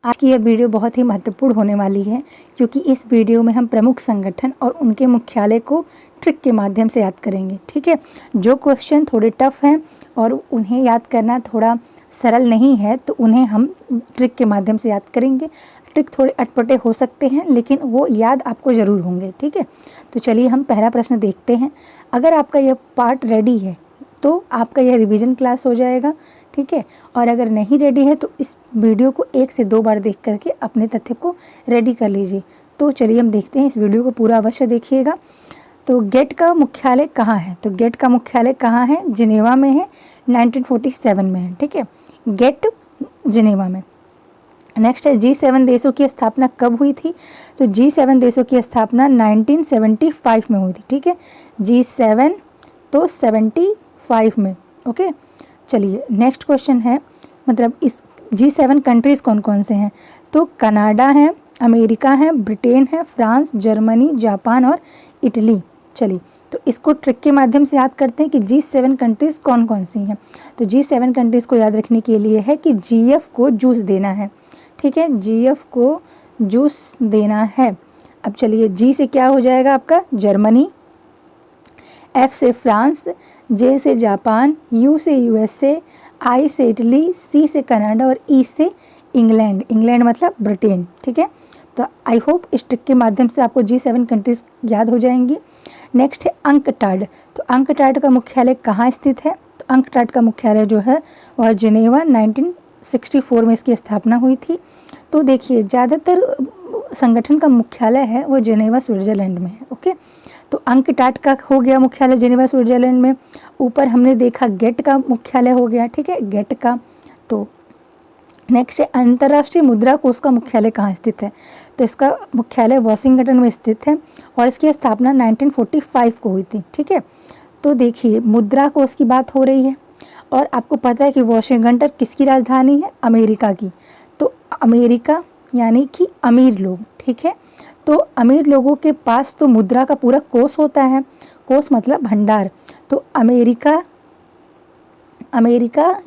आज की यह वीडियो बहुत ही महत्वपूर्ण होने वाली है, क्योंकि इस वीडियो में हम प्रमुख संगठन और उनके मुख्यालय को ट्रिक के माध्यम से याद करेंगे। ठीक है, जो क्वेश्चन थोड़े टफ हैं और उन्हें याद करना थोड़ा सरल नहीं है, तो उन्हें हम ट्रिक के माध्यम से याद करेंगे। ट्रिक थोड़े अटपटे हो सकते हैं, लेकिन वो याद आपको ज़रूर होंगे। ठीक है, तो चलिए हम पहला प्रश्न देखते हैं। अगर आपका यह पार्ट रेडी है तो आपका यह रिवीजन क्लास हो जाएगा। ठीक है, और अगर नहीं रेडी है तो इस वीडियो को 1 से 2 बार देख करके अपने तथ्य को रेडी कर लीजिए। तो चलिए हम देखते हैं, इस वीडियो को पूरा अवश्य देखिएगा। तो गेट का मुख्यालय कहाँ है? तो गेट का मुख्यालय कहाँ है? जिनेवा में है, 1947 में है। ठीक है, गेट जिनेवा में। नेक्स्ट है G7 देशों की स्थापना कब हुई थी? तो G7 देशों की स्थापना 1975 में हुई थी। ठीक है, G7 तो 75 में। ओके, चलिए नेक्स्ट क्वेश्चन है, मतलब इस G7 कंट्रीज़ कौन कौन से हैं? तो कनाडा है, अमेरिका है, ब्रिटेन है, फ्रांस, जर्मनी, जापान और इटली। चलिए तो इसको ट्रिक के माध्यम से याद करते हैं कि G7 कंट्रीज़ कौन कौन सी हैं। तो G7 कंट्रीज़ को याद रखने के लिए है कि GF को जूस देना है। ठीक है, GF को जूस देना है। अब चलिए, G से क्या हो जाएगा आपका? जर्मनी, F से फ्रांस, J से जापान, U से USA, I से इटली, C से कनाडा और E से इंग्लैंड। इंग्लैंड मतलब ब्रिटेन। ठीक है, तो आई होप इस ट्रिक के माध्यम से आपको G7 कंट्रीज़ याद हो जाएंगी। नेक्स्ट है अंकटाड। तो अंकटाड का मुख्यालय कहाँ स्थित है? तो अंकटाड का मुख्यालय जो है वह जिनेवा 1964 में इसकी स्थापना हुई थी। तो देखिए, ज़्यादातर संगठन का मुख्यालय है वो जिनेवा स्विट्ज़रलैंड में है। ओके, तो अंकटाड का हो गया मुख्यालय जिनेवा स्विट्ज़रलैंड में। ऊपर हमने देखा गेट का मुख्यालय हो गया। ठीक है, गेट का। तो नेक्स्ट है अंतर्राष्ट्रीय मुद्रा कोष का मुख्यालय कहाँ स्थित है? तो इसका मुख्यालय वाशिंगटन में स्थित है और इसकी स्थापना 1945 को हुई थी। ठीक है, तो देखिए मुद्रा कोष की बात हो रही है और आपको पता है कि वाशिंगटन किसकी राजधानी है? अमेरिका की। तो अमेरिका यानी कि अमीर लोग। ठीक है, तो अमीर लोगों के पास तो मुद्रा का पूरा कोष होता है। कोष मतलब भंडार। तो अमेरिका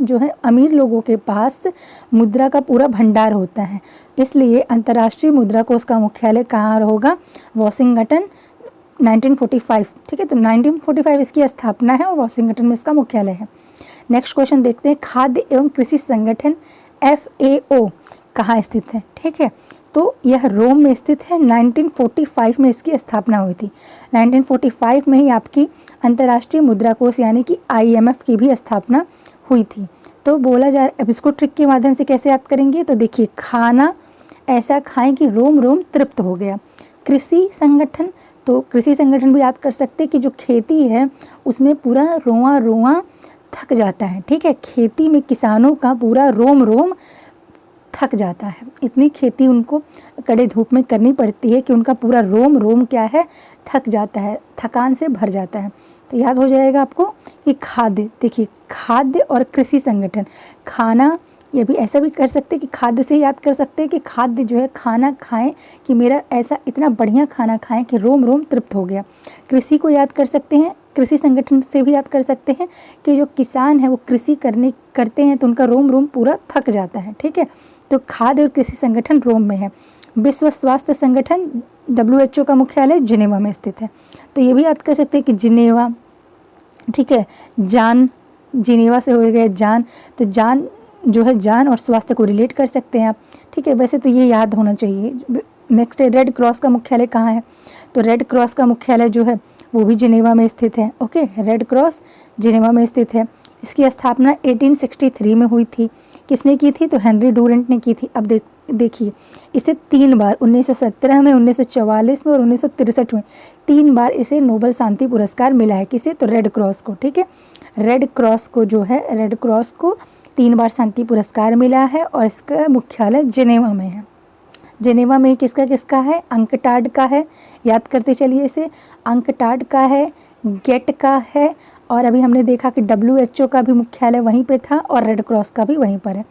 जो है, अमीर लोगों के पास मुद्रा का पूरा भंडार होता है। इसलिए अंतर्राष्ट्रीय मुद्रा कोष का मुख्यालय कहाँ होगा? वाशिंगटन, 1945। ठीक है, तो 1945 इसकी स्थापना है और वाशिंगटन में इसका मुख्यालय है। नेक्स्ट क्वेश्चन देखते हैं, खाद्य एवं कृषि संगठन FAO कहाँ स्थित है? ठीक है, तो यह रोम में स्थित है। 1945 में इसकी स्थापना हुई थी। 1945 में ही आपकी अंतर्राष्ट्रीय मुद्रा कोष यानी कि IMF की भी स्थापना हुई थी। तो बोला जाए, अब इसको ट्रिक के माध्यम से कैसे याद करेंगे? तो देखिए, खाना ऐसा खाएं कि रोम रोम तृप्त हो गया। कृषि संगठन, तो कृषि संगठन भी याद कर सकते हैं कि जो खेती है उसमें पूरा रोआ रोआ थक जाता है। ठीक है, खेती में किसानों का पूरा रोम रोम थक जाता है। इतनी खेती उनको कड़े धूप में करनी पड़ती है कि उनका पूरा रोम रोम क्या है? थक जाता है, थकान से भर जाता है। तो याद हो जाएगा आपको कि खाद्य, देखिए खाद्य और कृषि संगठन, खाना, ये भी ऐसा भी कर सकते हैं कि खाद्य से याद कर सकते हैं कि खाद्य जो है खाना खाएं कि मेरा ऐसा इतना बढ़िया खाना खाएं कि रोम रोम तृप्त हो गया। कृषि को याद कर सकते हैं, कृषि संगठन से भी याद कर सकते हैं कि जो किसान है वो कृषि करते हैं तो उनका रोम रोम पूरा थक जाता है। ठीक है, तो खाद्य और कृषि संगठन रोम में है। विश्व स्वास्थ्य संगठन WHO का मुख्यालय जिनेवा में स्थित है। तो ये भी याद कर सकते हैं कि जिनेवा, ठीक है, जान, जिनेवा से हो गया जान, तो जान जो है जान और स्वास्थ्य को रिलेट कर सकते हैं आप। ठीक है, वैसे तो ये याद होना चाहिए। नेक्स्ट है रेड क्रॉस का मुख्यालय कहाँ है? तो रेड क्रॉस का मुख्यालय जो है वो भी जिनेवा में स्थित है। ओके, रेड क्रॉस जिनेवा में स्थित है। इसकी स्थापना 1863 में हुई थी। किसने की थी? तो हेनरी डूरेंट ने की थी। अब देखिए, इसे 3 बार 1917 में, 1944 में और 1963 में 3 बार इसे नोबेल शांति पुरस्कार मिला है। किसे? तो रेड क्रॉस को। ठीक है, रेड क्रॉस को जो है, रेड क्रॉस को 3 बार शांति पुरस्कार मिला है और इसका मुख्यालय जिनेवा में है। जिनेवा में किसका है? अंकटाड का है। याद करते चलिए इसे, अंकटाड का है, गेट का है और अभी हमने देखा कि WHO का भी मुख्यालय वहीं पे था और रेड क्रॉस का भी वहीं पर है।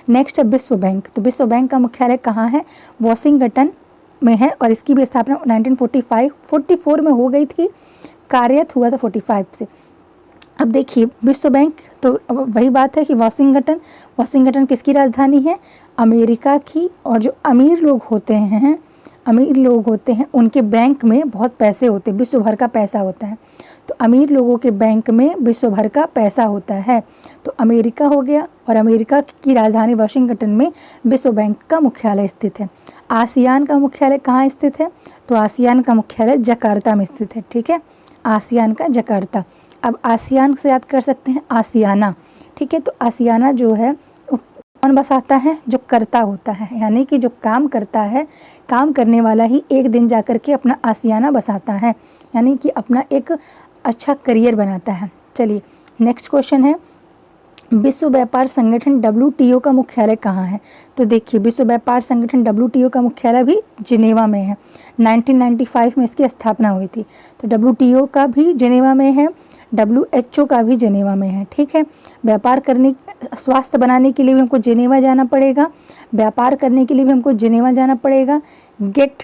नेक्स्ट है विश्व बैंक। तो विश्व बैंक का मुख्यालय कहाँ है? वाशिंगटन में है और इसकी भी स्थापना 1944 में हो गई थी, कार्यरत हुआ था 45 से। अब देखिए विश्व बैंक, तो अब वही बात है कि वाशिंगटन किसकी राजधानी है? अमेरिका की। और जो अमीर लोग होते हैं उनके बैंक में बहुत पैसे होते हैं, विश्व भर का पैसा होता है। तो अमीर लोगों के बैंक में विश्व भर का पैसा होता है। तो अमेरिका हो गया, और अमेरिका की राजधानी वाशिंगटन में विश्व बैंक का मुख्यालय स्थित है। आसियान का मुख्यालय कहाँ स्थित है? तो आसियान का मुख्यालय जकार्ता में स्थित है। ठीक है, आसियान का जकार्ता। अब आसियान से याद कर सकते हैं आसियाना। ठीक है, तो आसियाना जो है कौन बसाता है? जो कर्ता होता है, यानी कि जो काम करता है, काम करने वाला ही एक दिन जा कर के अपना आसियाना बसाता है, यानी कि अपना एक अच्छा करियर बनाता है। चलिए नेक्स्ट क्वेश्चन है, विश्व व्यापार संगठन WTO का मुख्यालय कहाँ है? तो देखिए विश्व व्यापार संगठन WTO का मुख्यालय भी जिनेवा में है। 1995 में इसकी स्थापना हुई थी। तो WTO का भी जिनेवा में है, WHO का भी जिनेवा में है। ठीक है, व्यापार करने, स्वास्थ्य बनाने के लिए भी हमको जिनेवा जाना पड़ेगा, व्यापार करने के लिए भी हमको जिनेवा जाना पड़ेगा, गेट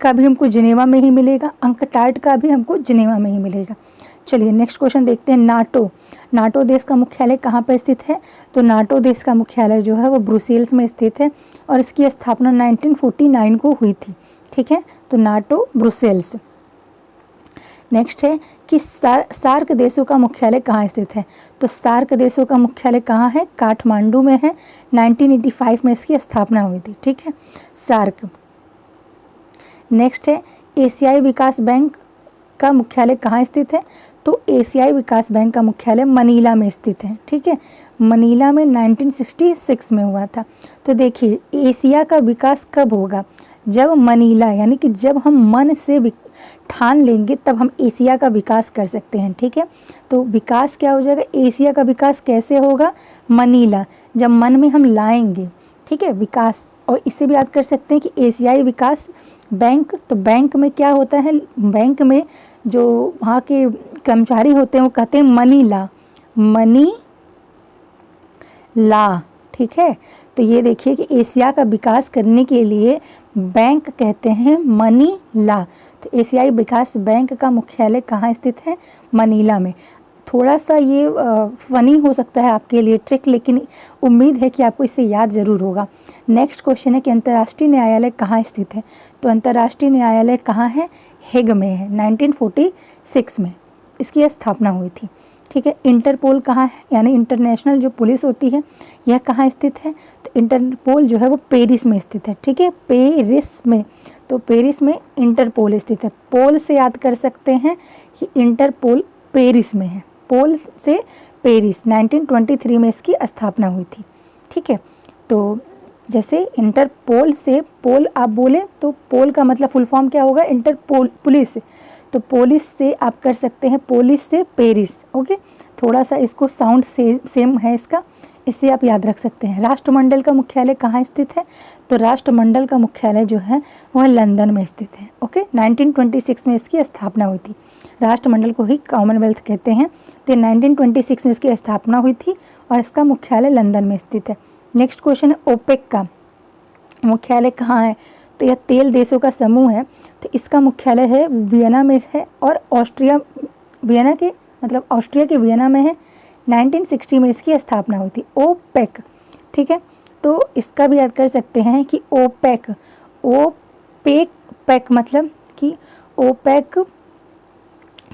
का भी हमको जिनेवा में ही मिलेगा, अंकटाड का भी हमको जिनेवा में ही मिलेगा। चलिए नेक्स्ट क्वेश्चन देखते हैं, नाटो देश का मुख्यालय कहाँ पर स्थित है? तो नाटो देश का मुख्यालय जो है वो ब्रुसेल्स में स्थित है, और इसकी स्थापना 1949 को हुई थी। ठीक है, तो नाटो ब्रुसेल्स। नेक्स्ट है कि सार्क देशों का मुख्यालय कहाँ स्थित है? तो सार्क देशों का मुख्यालय कहाँ है? काठमांडू में है। 1985 में इसकी स्थापना हुई थी। ठीक है, सार्क। नेक्स्ट है, एशियाई विकास बैंक का मुख्यालय कहाँ स्थित है? तो एशियाई विकास बैंक का मुख्यालय मनीला में स्थित है। ठीक है, मनीला में 1966 में हुआ था। तो देखिए एशिया का विकास कब होगा? जब मनीला, यानी कि जब हम मन से ठान लेंगे तब हम एशिया का विकास कर सकते हैं। ठीक है, तो विकास क्या हो जाएगा? एशिया का विकास कैसे होगा? मनीला, जब मन में हम लाएंगे। ठीक है, विकास। और इससे भी याद कर सकते हैं कि एशियाई विकास बैंक, तो बैंक में क्या होता है? बैंक में जो वहाँ के कर्मचारी होते हैं वो कहते हैं मनी ला। ठीक है, तो ये देखिए कि एशिया का विकास करने के लिए बैंक कहते हैं मनी ला। तो एशियाई विकास बैंक का मुख्यालय कहाँ स्थित है? मनीला में। थोड़ा सा ये फनी हो सकता है आपके लिए ट्रिक, लेकिन उम्मीद है कि आपको इससे याद ज़रूर होगा। नेक्स्ट क्वेश्चन है कि अंतर्राष्ट्रीय न्यायालय कहाँ स्थित है? तो अंतर्राष्ट्रीय न्यायालय कहाँ है? हेग में है। 1946 में इसकी स्थापना हुई थी। ठीक है, इंटरपोल कहाँ है? यानी इंटरनेशनल जो पुलिस होती है, यह कहाँ स्थित है? तो इंटरपोल जो है वो पेरिस में स्थित है। ठीक है, पेरिस में। तो पेरिस में इंटरपोल स्थित है। पोल से याद कर सकते हैं कि इंटरपोल पेरिस में है। पोल से पेरिस, 1923 में इसकी स्थापना हुई थी। ठीक है, तो जैसे इंटरपोल से पोल आप बोले तो पोल का मतलब फुल फॉर्म क्या होगा? Interpole police. तो पुलिस से आप कर सकते हैं पुलिस से पेरिस। ओके, थोड़ा सा इसको साउंड सेम है इसका, इससे आप याद रख सकते हैं। राष्ट्रमंडल का मुख्यालय कहाँ स्थित है? तो राष्ट्रमंडल का मुख्यालय जो है वह लंदन में स्थित है। ओके, 1926 में इसकी स्थापना हुई थी। राष्ट्रमंडल को ही कॉमनवेल्थ कहते हैं। तो 1926 में इसकी स्थापना हुई थी और इसका मुख्यालय लंदन में स्थित है। नेक्स्ट क्वेश्चन है, ओपेक का मुख्यालय कहाँ है? तो यह तेल देशों का समूह है। तो इसका मुख्यालय है वियना में है, और ऑस्ट्रिया के वियना में है। 1960 में इसकी स्थापना हुई थी। ओपेक। ठीक है, तो इसका भी याद कर सकते हैं कि ओपेक मतलब कि ओपेक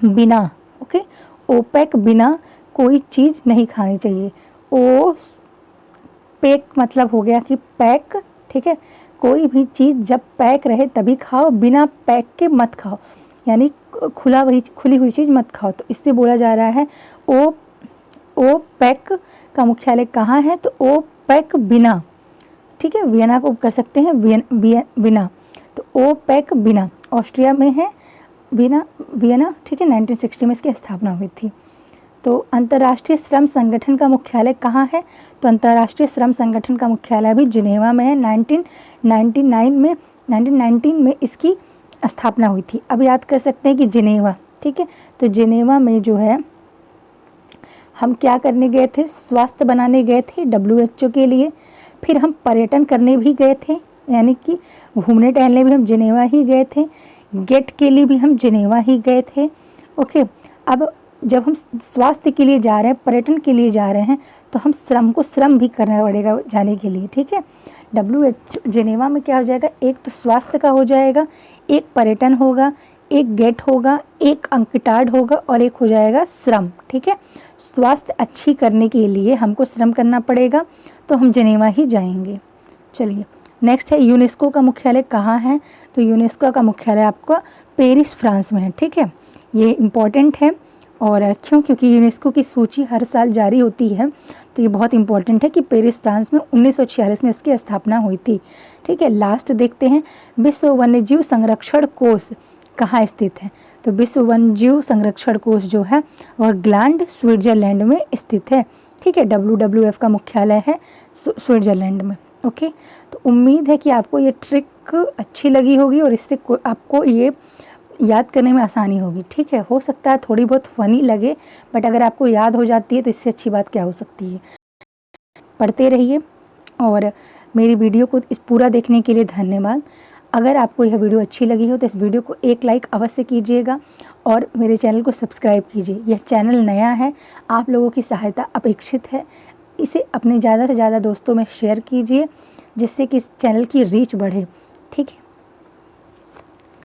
बिना। ओके, ओपेक बिना कोई चीज़ नहीं खानी चाहिए। पेक मतलब हो गया कि पैक। ठीक है, कोई भी चीज़ जब पैक रहे तभी खाओ, बिना पैक के मत खाओ, यानी खुली हुई चीज़ मत खाओ। तो इससे बोला जा रहा है ओपेक का मुख्यालय कहाँ है? तो ओपेक बिना। ठीक है, वियना को कर सकते हैं वियना। तो ओपेक बिना ऑस्ट्रिया में है, वियना। ठीक है, 1960 में इसकी स्थापना हुई थी। तो अंतर्राष्ट्रीय श्रम संगठन का मुख्यालय कहाँ है? तो अंतर्राष्ट्रीय श्रम संगठन का मुख्यालय भी जिनेवा में है। 1919 में इसकी स्थापना हुई थी। अब याद कर सकते हैं कि जिनेवा। ठीक है, तो जिनेवा में जो है हम क्या करने गए थे? स्वास्थ्य बनाने गए थे WHO के लिए। फिर हम पर्यटन करने भी गए थे, यानी कि घूमने टहलने भी हम जिनेवा ही गए थे। गेट के लिए भी हम जिनेवा ही गए थे। ओके, अब जब हम स्वास्थ्य के लिए जा रहे हैं, पर्यटन के लिए जा रहे हैं, तो हम श्रम को श्रम भी करना पड़ेगा जाने के लिए, ठीक है। WHO जिनेवा में क्या हो जाएगा, एक तो स्वास्थ्य का हो जाएगा, एक पर्यटन होगा, एक गेट होगा, एक अंकटाड होगा और एक हो जाएगा श्रम, ठीक है। स्वास्थ्य अच्छी करने के लिए हमको श्रम करना पड़ेगा, तो हम जिनेवा ही जाएंगे। चलिए नेक्स्ट है यूनेस्को का मुख्यालय कहाँ है, तो यूनेस्को का मुख्यालय आपका पेरिस फ्रांस में है, ठीक है। ये इम्पॉर्टेंट है, और क्यों, क्योंकि यूनेस्को की सूची हर साल जारी होती है, तो ये बहुत इंपॉर्टेंट है कि पेरिस फ्रांस में 1946 में इसकी स्थापना हुई थी, ठीक है। लास्ट देखते हैं, विश्व वन्यजीव संरक्षण कोष कहाँ स्थित है, तो विश्व वन्यजीव संरक्षण कोष जो है वह ग्लांड स्विट्जरलैंड में स्थित है, ठीक है। WWF का मुख्यालय है स्विट्जरलैंड में, ओके। तो उम्मीद है कि आपको ये ट्रिक अच्छी लगी होगी और इससे आपको ये याद करने में आसानी होगी, ठीक है। हो सकता है थोड़ी बहुत फ़नी लगे, बट अगर आपको याद हो जाती है तो इससे अच्छी बात क्या हो सकती है। पढ़ते रहिए, और मेरी वीडियो को इस पूरा देखने के लिए धन्यवाद। अगर आपको यह वीडियो अच्छी लगी हो तो इस वीडियो को एक लाइक अवश्य कीजिएगा, और मेरे चैनल को सब्सक्राइब कीजिए। यह चैनल नया है, आप लोगों की सहायता अपेक्षित है। इसे अपने ज़्यादा से ज़्यादा दोस्तों में शेयर कीजिए, जिससे कि इस चैनल की रीच बढ़े, ठीक है।